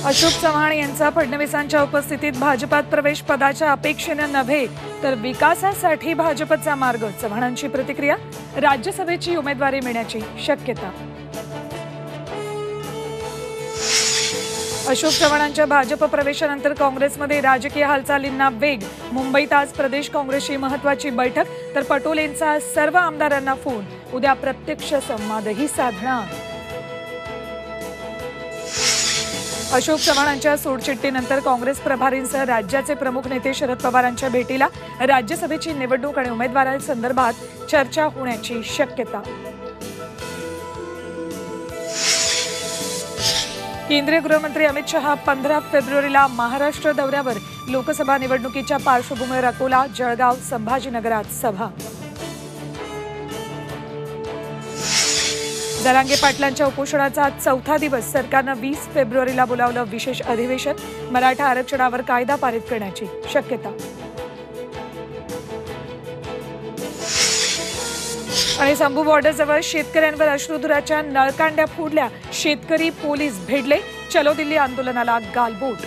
अशोक चव्हाण यांचा फडणवीसांच्या उपस्थितीत भाजपात प्रवेश पदाच्या अपेक्षेने नव्हे तर विकासासाठी भाजपचा मार्ग. चव्हाणांची प्रतिक्रिया. राज्यसभेची उमेदवारी मिळण्याची शक्यता. अशोक चव्हाणांच्या भाजप प्रवेशानंतर काँग्रेसमध्ये राजकीय हालचालींना वेग. मुंबईत आज प्रदेश काँग्रेसची महत्त्वाची बैठक, तर पटोलेंचा सर्व आमदारांना फोन. उद्या प्रत्यक्ष संवादही साधणार. अशोक चव्हाणांच्या सोडचिठ्ठीनंतर काँग्रेस प्रभारींसह राज्याचे प्रमुख नेते शरद पवारांच्या भेटीला. राज्यसभेची निवडणूक आणि उमेदवारांसंदर्भात चर्चा होण्याची शक्यता. केंद्रीय गृहमंत्री अमित शहा 15 फेब्रुवारीला महाराष्ट्र दौऱ्यावर. लोकसभा निवडणुकीच्या पार्श्वभूमीवर अकोला, जळगाव, संभाजीनगरात सभा. जरांगे पाटलांच्या उपोषणाचा आज 4था दिवस. सरकारनं 20 फेब्रुवारीला बोलावलं विशेष अधिवेशन. मराठा आरक्षणावर कायदा पारित करण्याची शक्यता. आणि संभू बॉर्डरजवळ शेतकऱ्यांवर अश्रुधुराच्या नळकांड्या फोडल्या. शेतकरी पोलीस भिडले. चलो दिल्ली आंदोलनाला गालबोट.